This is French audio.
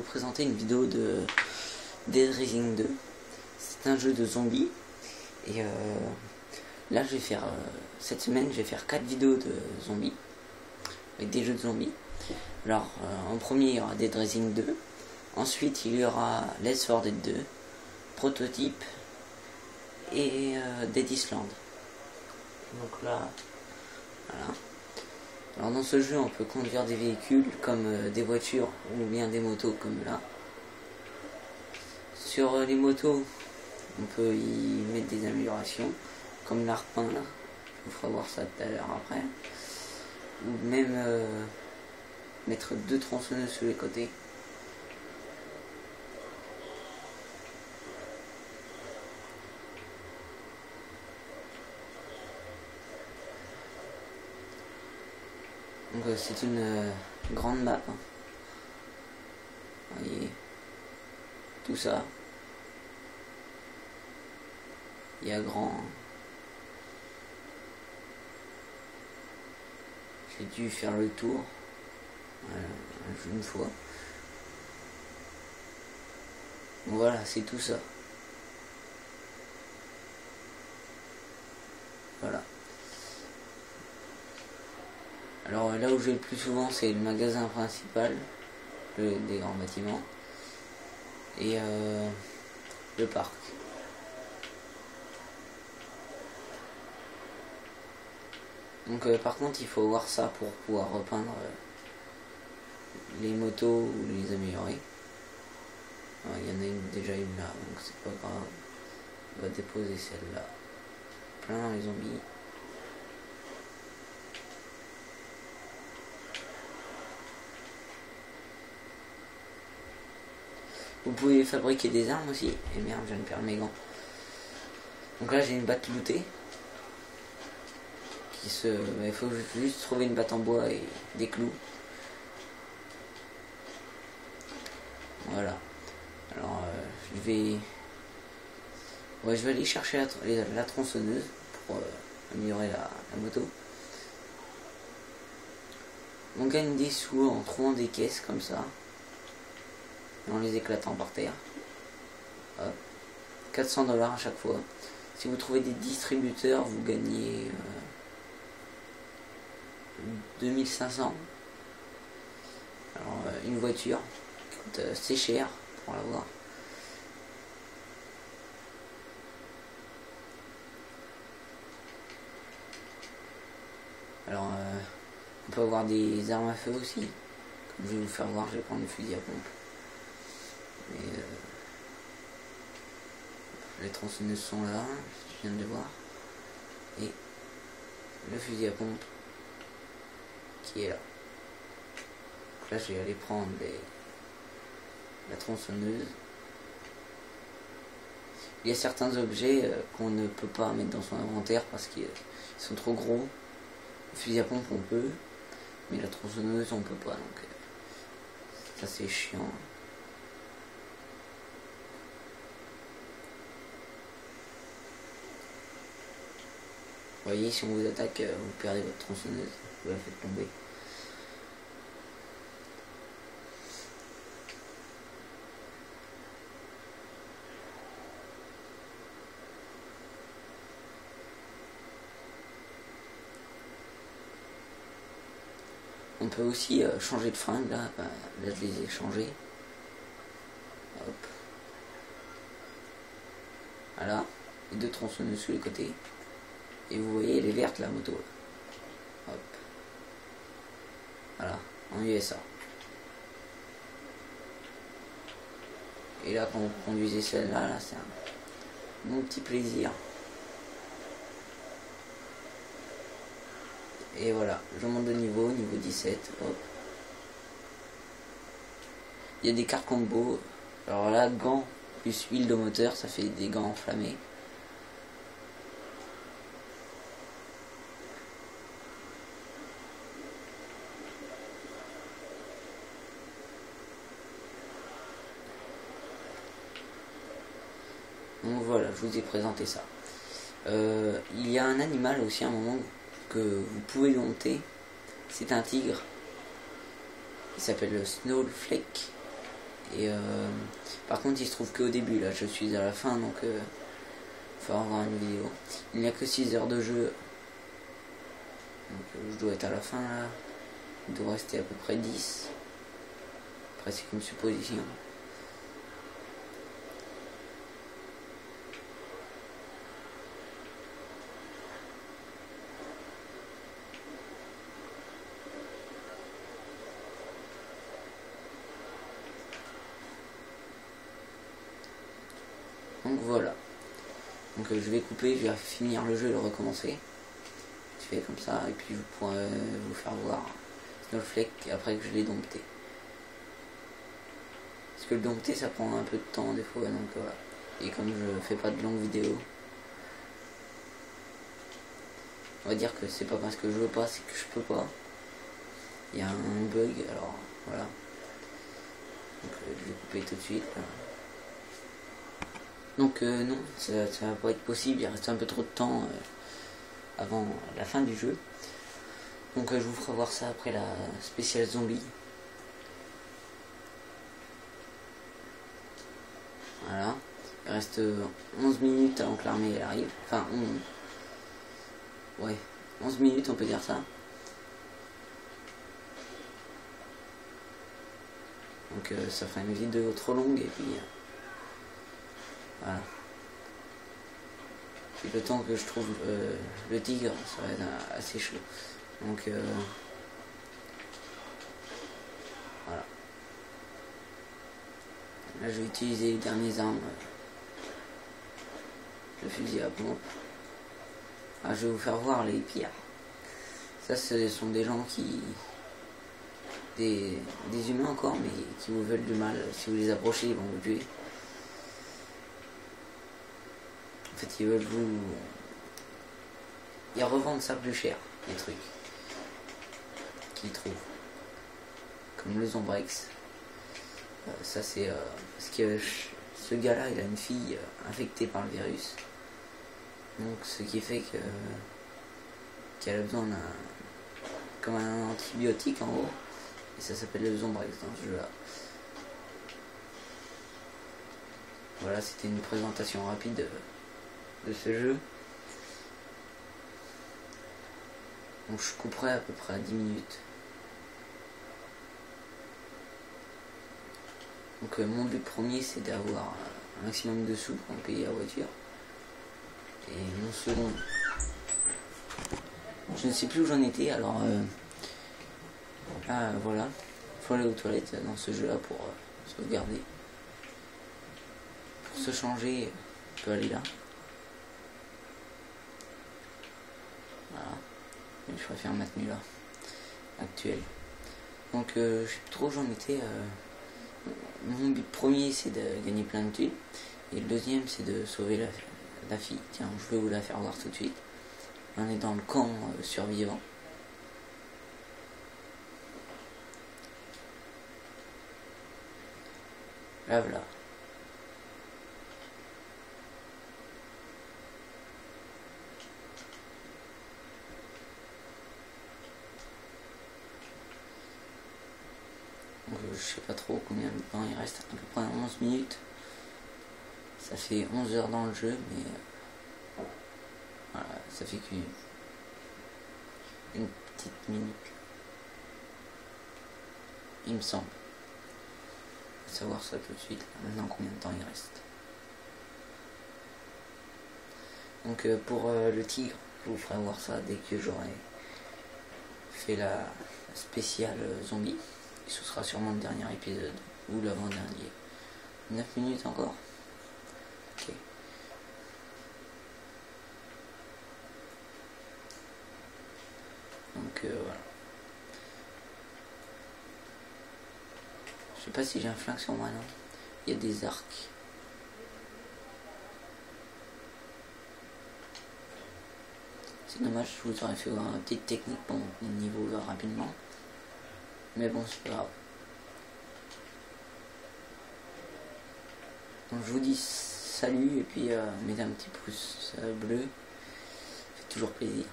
présenter une vidéo de Dead Rising 2. C'est un jeu de zombies. Et là, je vais faire cette semaine, je vais faire 4 vidéos de zombies avec des jeux de zombies. Alors, en premier, il y aura Dead Rising 2. Ensuite, il y aura Left 4 Dead 2, Prototype et Dead Island. Donc là, voilà. Alors dans ce jeu, on peut conduire des véhicules comme des voitures ou bien des motos comme là. Sur les motos, on peut y mettre des améliorations comme l'arpin là. Je vous ferai voir ça tout à l'heure après. Ou même mettre 2 tronçonneuses sur les côtés. Donc c'est une grande map. Hein. Vous voyez tout ça. Il y a grand. J'ai dû faire le tour. Voilà, une fois. Donc voilà, c'est tout ça. Voilà. Alors là où je vais le plus souvent, c'est le magasin principal des grands bâtiments et le parc. Donc par contre, il faut avoir ça pour pouvoir repeindre les motos ou les améliorer. Alors, il y en a déjà une là, donc c'est pas grave. On va déposer celle-là. Plein les zombies. Vous pouvez fabriquer des armes aussi. Et merde, je viens de perdre mes gants. Donc là, j'ai une batte lootée. Il faut juste trouver une batte en bois et des clous. Voilà. Alors, je vais aller chercher la tronçonneuse pour améliorer la moto. On gagne des sous en trouvant des caisses comme ça. En les éclatant par terre. Hop. 400 $ à chaque fois. Si vous trouvez des distributeurs, vous gagnez 2500. Alors une voiture qui coûte assez cher pour l'avoir. Alors on peut avoir des armes à feu aussi. Comme je vais vous faire voir, je vais prendre le fusil à pompe. Mais les tronçonneuses sont là, je viens de le voir. Et le fusil à pompe qui est là. Donc là je vais aller prendre la tronçonneuse. Il y a certains objets qu'on ne peut pas mettre dans son inventaire parce qu'ils sont trop gros. Le fusil à pompe on peut, mais la tronçonneuse on peut pas, donc ça c'est chiant. Vous voyez, si on vous attaque, vous perdez votre tronçonneuse, vous la faites tomber. On peut aussi changer de fringue, là, là je les ai changés. Hop. Voilà, les 2 tronçonneuses sur les côtés. Et vous voyez, elle est verte la moto. Hop. Voilà, en USA. Et là, quand vous conduisez celle-là, là, c'est un bon petit plaisir. Et voilà, je monte de niveau 17. Hop. Il y a des cartes combo. Alors là, gants plus huile de moteur, ça fait des gants enflammés. Donc voilà, je vous ai présenté ça. Il y a un animal aussi à un moment que vous pouvez dompter. C'est un tigre. Il s'appelle le Snowflake. Et par contre il se trouve qu'au début, là je suis à la fin, donc faut avoir une vidéo. Il n'y a que 6 heures de jeu, donc je dois être à la fin là. Il doit rester à peu près 10. Après c'est qu'une supposition. Donc voilà. Donc je vais couper, je vais finir le jeu et le recommencer. Je fais comme ça et puis je pourrai vous faire voir Snowflake après que je l'ai dompté. Parce que le dompter ça prend un peu de temps des fois, donc voilà. Et comme je fais pas de longues vidéos, on va dire que c'est pas parce que je veux pas, c'est que je peux pas. Il y a un bug, alors voilà. Donc je vais couper tout de suite. Là. Donc non, ça va pas être possible, il reste un peu trop de temps avant la fin du jeu. Donc je vous ferai voir ça après la spéciale zombie. Voilà, il reste 11 minutes avant que l'armée elle arrive. Enfin, 11 minutes on peut dire ça. Donc ça fera une vidéo trop longue et puis voilà. Puis le temps que je trouve le tigre, ça va être assez chaud. Donc voilà. Là je vais utiliser les dernières armes. Le fusil à pompe. Ah, je vais vous faire voir les pires. Ça ce sont des gens qui... Des humains encore, mais qui vous veulent du mal. Si vous les approchez, ils vont vous tuer. En fait, ils veulent vous... Ils revendent ça plus cher, les trucs qu'ils trouvent. Comme le Zombrex. Ça, c'est... parce que ce gars-là, il a une fille infectée par le virus. Donc, ce qui fait que... qu'elle a besoin d'un... comme un antibiotique, en gros. Et ça s'appelle le Zombrex dans ce jeu-là. Voilà, c'était une présentation rapide de ce jeu. Donc je couperai à peu près à 10 minutes. Donc mon but premier c'est d'avoir un maximum de sous pour payer la voiture. Et mon second, je ne sais plus où j'en étais, alors voilà, il faut aller aux toilettes dans ce jeu là pour sauvegarder. Pour se changer, on peut aller là. Voilà. Je préfère ma tenue là, actuelle. Donc je sais plus trop où j'en étais. Mon but premier c'est de gagner plein de thunes. Et le deuxième c'est de sauver la fille. Tiens, je vais vous la faire voir tout de suite. On est dans le camp survivant. Là voilà. Donc, je sais pas trop combien de temps il reste, à peu près 11 minutes. Ça fait 11 heures dans le jeu, mais voilà, ça fait qu'une petite minute. Il me semble. On va savoir ça tout de suite, là, maintenant combien de temps il reste. Donc pour le tigre, je vous ferai voir ça dès que j'aurai fait la spéciale zombie. Et ce sera sûrement le dernier épisode, ou l'avant-dernier. 9 minutes encore. Ok. Donc voilà. Je sais pas si j'ai un flingue sur moi, non. Il y a des arcs. C'est dommage, je vous aurais fait voir une petite technique pour mon niveau rapidement. Mais bon, c'est pas grave. Donc je vous dis salut et puis mettez un petit pouce bleu. Ça fait toujours plaisir.